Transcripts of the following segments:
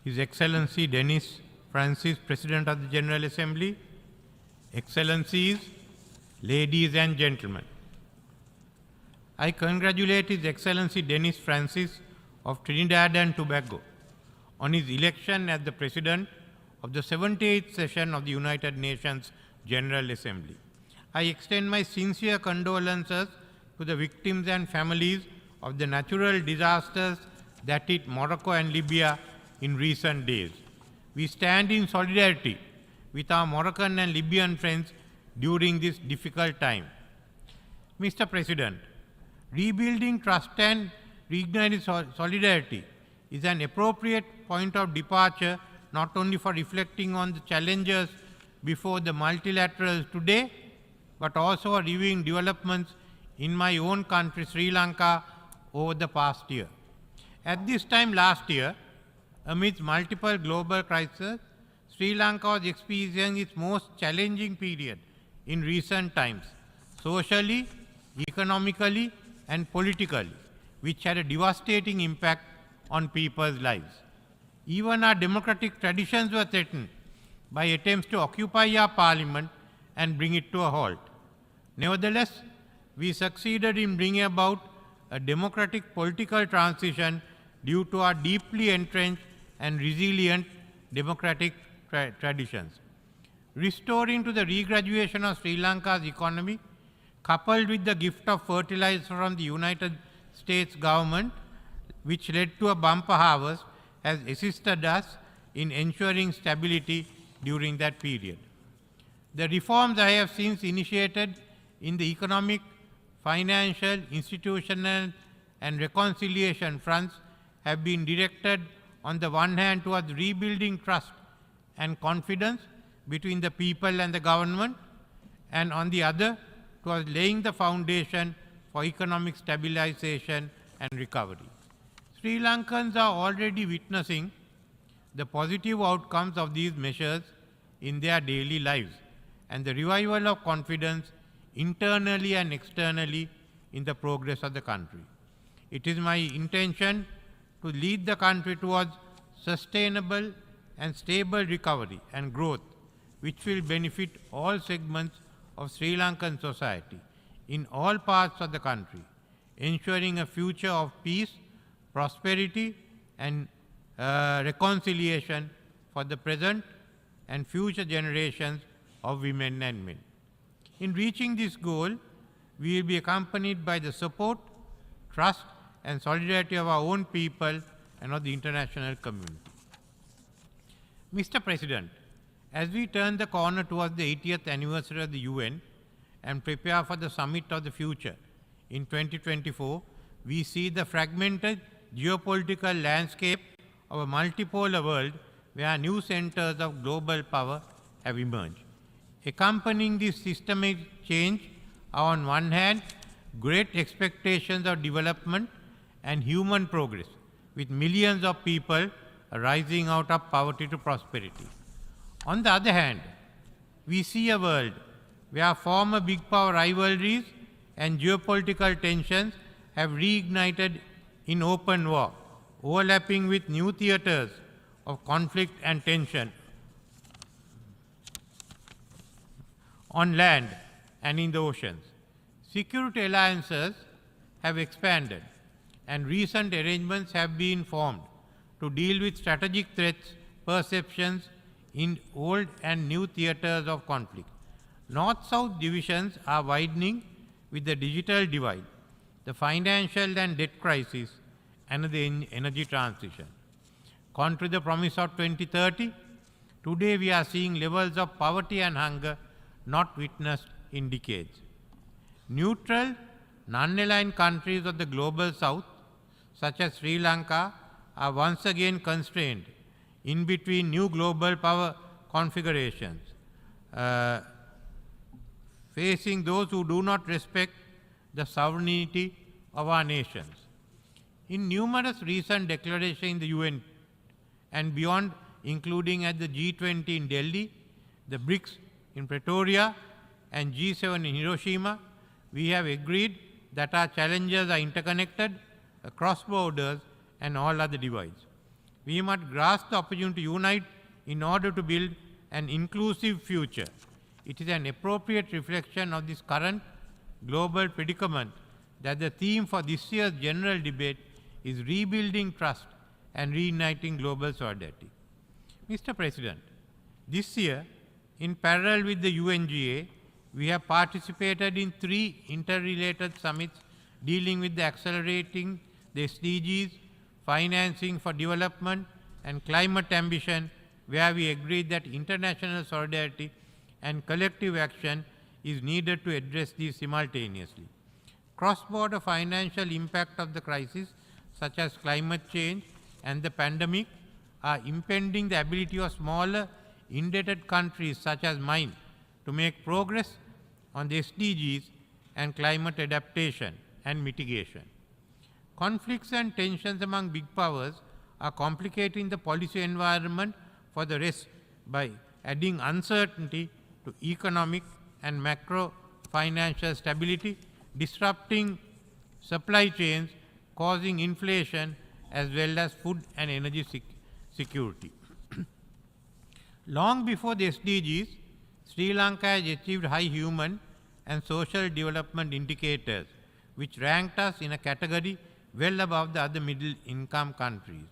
His Excellency Denis Francis, President of the General Assembly, Excellencies, ladies and gentlemen. I congratulate His Excellency Denis Francis of Trinidad and Tobago on his election as the President of the 78th session of the United Nations General Assembly. I extend my sincere condolences to the victims and families of the natural disasters that hit Morocco and Libya in recent days. We stand in solidarity with our Moroccan and Libyan friends during this difficult time. Mr. President, rebuilding trust and reigniting solidarity is an appropriate point of departure not only for reflecting on the challenges before the multilaterals today, but also for reviewing developments in my own country, Sri Lanka, over the past year. At this time last year, amidst multiple global crises, Sri Lanka was experiencing its most challenging period in recent times, socially, economically, and politically, which had a devastating impact on people's lives. Even our democratic traditions were threatened by attempts to occupy our parliament and bring it to a halt. Nevertheless, we succeeded in bringing about a democratic political transition due to our deeply entrenched and resilient democratic traditions. Restoring to the regraduation of Sri Lanka's economy, coupled with the gift of fertilizer from the United States government, which led to a bumper harvest, has assisted us in ensuring stability during that period. The reforms I have since initiated in the economic, financial, institutional, and reconciliation fronts have been directed on the one hand towards rebuilding trust and confidence between the people and the government, and on the other towards laying the foundation for economic stabilization and recovery. Sri Lankans are already witnessing the positive outcomes of these measures in their daily lives and the revival of confidence internally and externally in the progress of the country. It is my intention to lead the country towards sustainable and stable recovery and growth, which will benefit all segments of Sri Lankan society in all parts of the country, ensuring a future of peace, prosperity, and reconciliation for the present and future generations of women and men. In reaching this goal, we will be accompanied by the support, trust, and solidarity of our own people and of the international community. Mr. President, as we turn the corner towards the 80th anniversary of the UN and prepare for the Summit of the Future in 2024, we see the fragmented geopolitical landscape of a multipolar world where new centers of global power have emerged. Accompanying this systemic change are on one hand great expectations of development and human progress, with millions of people rising out of poverty to prosperity. On the other hand, we see a world where former big power rivalries and geopolitical tensions have reignited in open war, overlapping with new theaters of conflict and tension on land and in the oceans. Security alliances have expanded, and recent arrangements have been formed to deal with strategic threats, perceptions in old and new theaters of conflict. North-South divisions are widening with the digital divide, the financial and debt crisis, and the energy transition. Contrary to the promise of 2030, today we are seeing levels of poverty and hunger not witnessed in decades. Neutral, non-aligned countries of the global south, such as Sri Lanka, are once again constrained in between new global power configurations, facing those who do not respect the sovereignty of our nations. In numerous recent declarations in the UN and beyond, including at the G20 in Delhi, the BRICS in Pretoria, and G7 in Hiroshima, we have agreed that our challenges are interconnected across borders and all other divides. We must grasp the opportunity to unite in order to build an inclusive future. It is an appropriate reflection of this current global predicament that the theme for this year's general debate is rebuilding trust and reuniting global solidarity. Mr. President, this year, in parallel with the UNGA, we have participated in 3 interrelated summits dealing with the accelerating the SDGs, financing for development, and climate ambition, where we agreed that international solidarity and collective action is needed to address these simultaneously. Cross-border financial impact of the crisis, such as climate change and the pandemic, are impeding the ability of smaller, indebted countries such as mine to make progress on the SDGs and climate adaptation and mitigation. Conflicts and tensions among big powers are complicating the policy environment for the rest by adding uncertainty to economic and macro financial stability, disrupting supply chains, causing inflation, as well as food and energy security. Long before the SDGs, Sri Lanka has achieved high human and social development indicators, which ranked us in a category well above the other middle-income countries.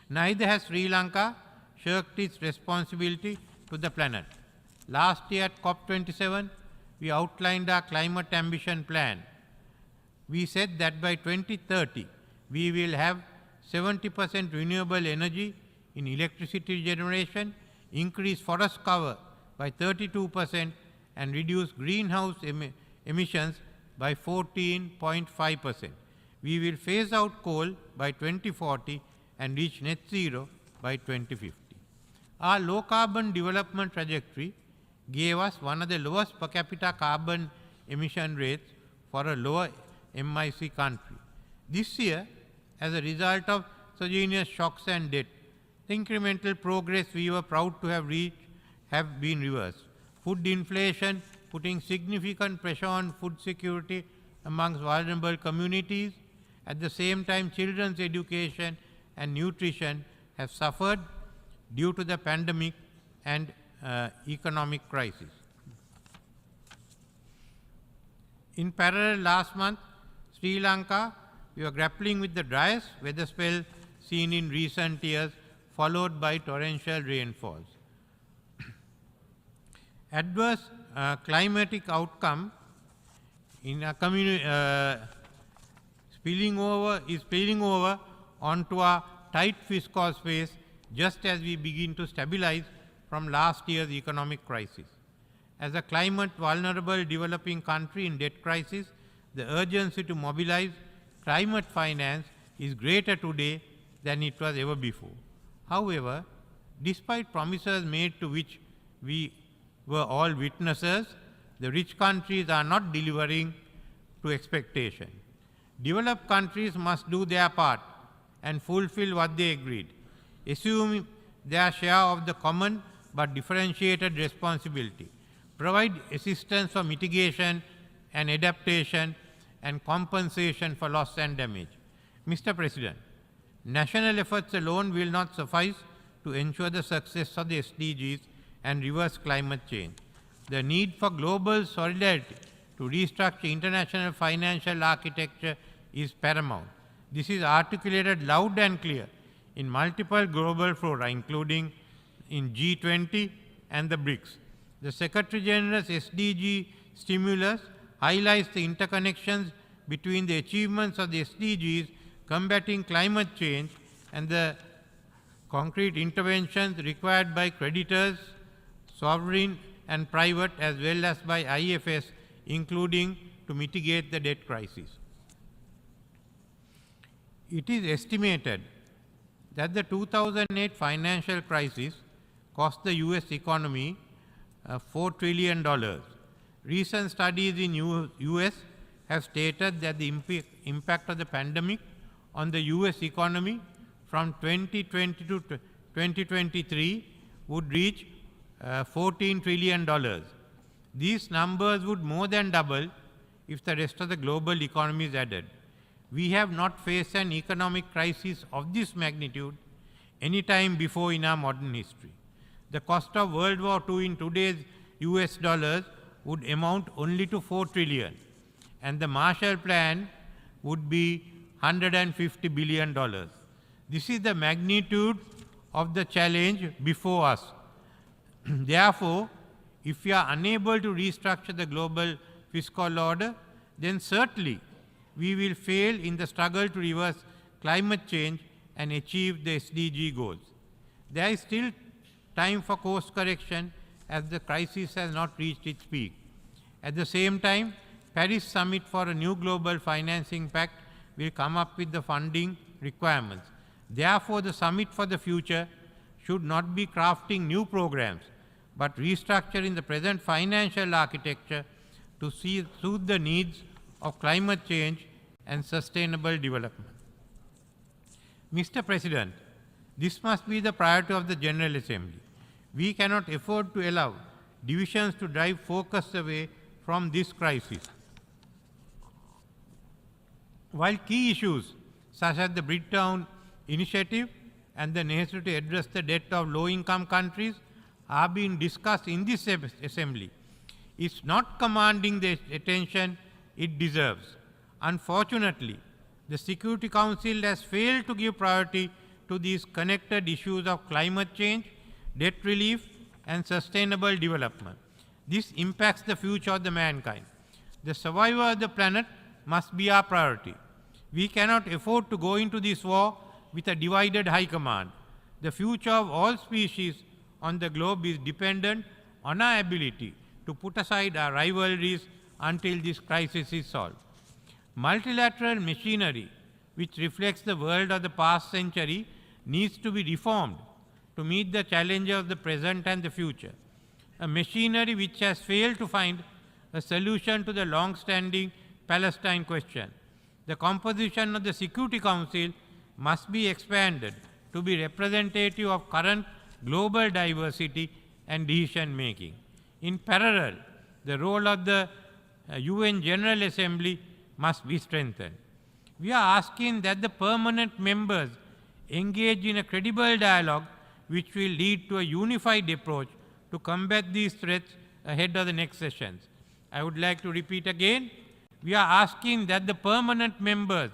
Neither has Sri Lanka shirked its responsibility to the planet. Last year at COP27, we outlined our climate ambition plan. We said that by 2030, we will have 70% renewable energy in electricity generation, increase forest cover by 32%, and reduce greenhouse emissions by 14.5%. We will phase out coal by 2040 and reach net zero by 2050. Our low carbon development trajectory gave us one of the lowest per capita carbon emission rates for a lower MIC country. This year, as a result of exogenous shocks and debt, the incremental progress we were proud to have reached have been reversed. Food inflation putting significant pressure on food security amongst vulnerable communities. At the same time, children's education and nutrition have suffered due to the pandemic and economic crisis. In parallel, last month, Sri Lanka, we were grappling with the driest weather spell seen in recent years, followed by torrential rainfalls. Adverse climatic outcome in a spilling over onto our tight fiscal space just as we begin to stabilize from last year's economic crisis. As a climate vulnerable developing country in debt crisis, the urgency to mobilize climate finance is greater today than it was ever before. However, despite promises made to which we were all witnesses, the rich countries are not delivering to expectation. Developed countries must do their part and fulfill what they agreed, assume their share of the common but differentiated responsibility, provide assistance for mitigation and adaptation and compensation for loss and damage. Mr. President, national efforts alone will not suffice to ensure the success of the SDGs and reverse climate change. The need for global solidarity to restructure international financial architecture is paramount. This is articulated loud and clear in multiple global fora, including in G20 and the BRICS. The Secretary General's SDG stimulus highlights the interconnections between the achievements of the SDGs, combating climate change, and the concrete interventions required by creditors, sovereign and private, as well as by IFS, including to mitigate the debt crisis. It is estimated that the 2008 financial crisis cost the US economy $4 trillion. Recent studies in US have stated that the impact of the pandemic on the US economy from 2020 to 2023 would reach $14 trillion. These numbers would more than double if the rest of the global economy is added. We have not faced an economic crisis of this magnitude any time before in our modern history. The cost of World War II in today's US dollars would amount only to 4 trillion, and the Marshall Plan would be $150 billion. This is the magnitude of the challenge before us. Therefore, if we are unable to restructure the global fiscal order, then certainly we will fail in the struggle to reverse climate change and achieve the SDG goals. There is still time for course correction as the crisis has not reached its peak. At the same time, Paris Summit for a new global financing pact will come up with the funding requirements. Therefore, the summit for the future should not be crafting new programs, but restructuring the present financial architecture to suit the needs of climate change and sustainable development. Mr. President, this must be the priority of the General Assembly. We cannot afford to allow divisions to drive focus away from this crisis. While key issues such as the Bridgetown Initiative and the necessity to address the debt of low-income countries are being discussed in this Assembly, it's not commanding the attention it deserves. Unfortunately, the Security Council has failed to give priority to these connected issues of climate change, debt relief, and sustainable development. This impacts the future of the mankind. The survival of the planet must be our priority. We cannot afford to go into this war with a divided high command. The future of all species on the globe is dependent on our ability to put aside our rivalries until this crisis is solved. Multilateral machinery, which reflects the world of the past century, needs to be reformed to meet the challenges of the present and the future. A machinery which has failed to find a solution to the long-standing Palestine question. The composition of the Security Council must be expanded to be representative of current global diversity and decision-making. In parallel, the role of the UN General Assembly must be strengthened. We are asking that the permanent members engage in a credible dialogue which will lead to a unified approach to combat these threats ahead of the next sessions. I would like to repeat again, we are asking that the permanent members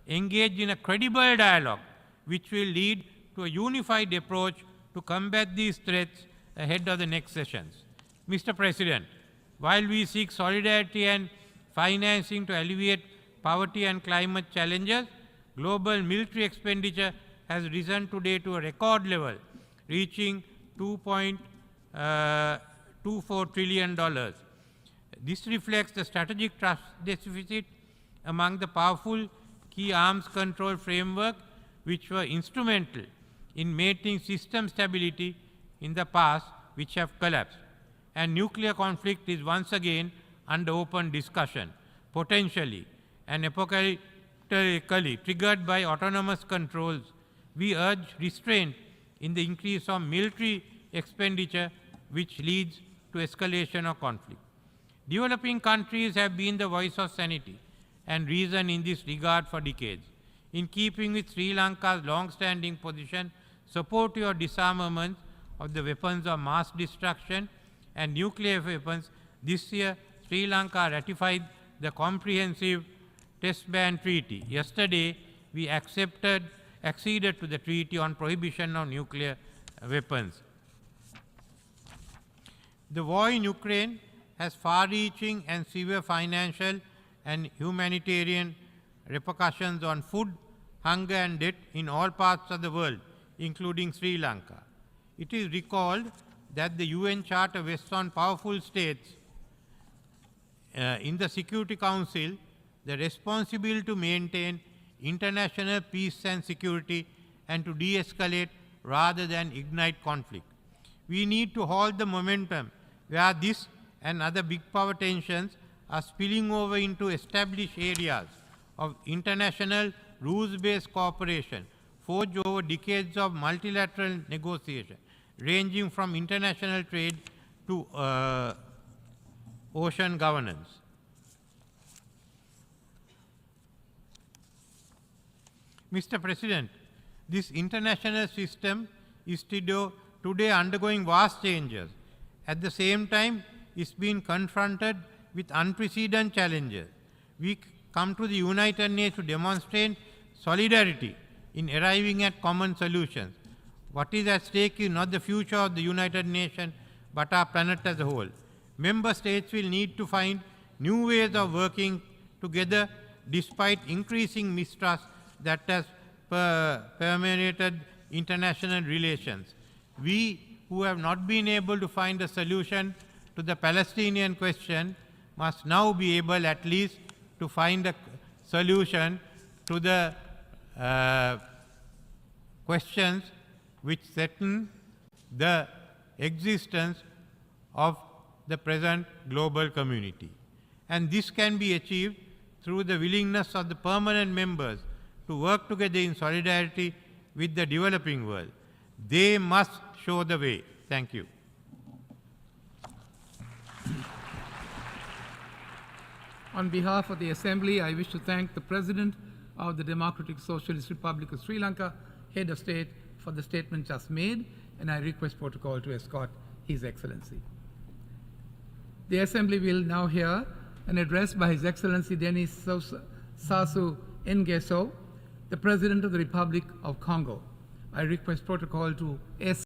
engage in a credible dialogue which will lead to a unified approach to combat these threats ahead of the next sessions. Mr. President, while we seek solidarity and financing to alleviate poverty and climate challenges, global military expenditure has risen today to a record level, reaching $2.24 trillion. This reflects the strategic trust deficit among the powerful key arms control framework which were instrumental in maintaining system stability in the past, which have collapsed. And nuclear conflict is once again under open discussion, potentially and apocalyptically triggered by autonomous controls. We urge restraint in the increase of military expenditure which leads to escalation of conflict. Developing countries have been the voice of sanity and reason in this regard for decades. In keeping with Sri Lanka's long-standing position, supportive of disarmament of the weapons of mass destruction and nuclear weapons, this year Sri Lanka ratified the Comprehensive Test Ban Treaty. Yesterday, we acceded to the Treaty on Prohibition of Nuclear Weapons. The war in Ukraine has far-reaching and severe financial and humanitarian repercussions on food, hunger and debt in all parts of the world, including Sri Lanka. It is recalled that the UN Charter vests on powerful states in the Security Council the responsibility to maintain international peace and security and to de-escalate rather than ignite conflict. We need to halt the momentum where this and other big power tensions are spilling over into established areas of international rules-based cooperation forged over decades of multilateral negotiation, ranging from international trade to ocean governance. Mr. President, This international system is today undergoing vast changes. At the same time, it's been confronted with unprecedented challenges. We come to the United Nations to demonstrate solidarity in arriving at common solutions. What is at stake is not the future of the United Nations, but our planet as a whole. Member states will need to find new ways of working together despite increasing mistrust that has permeated international relations. We who have not been able to find a solution to the Palestinian question must now be able at least to find a solution to the questions which threaten the existence of the present global community. And this can be achieved through the willingness of the permanent members to work together in solidarity with the developing world. They must show the way. Thank you. On behalf of the Assembly, I wish to thank the President of the Democratic Socialist Republic of Sri Lanka, Head of State, for the statement just made, and I request protocol to escort His Excellency. The Assembly will now hear an address by His Excellency Denis Sassou Nguesso, the President of the Republic of Congo. I request protocol to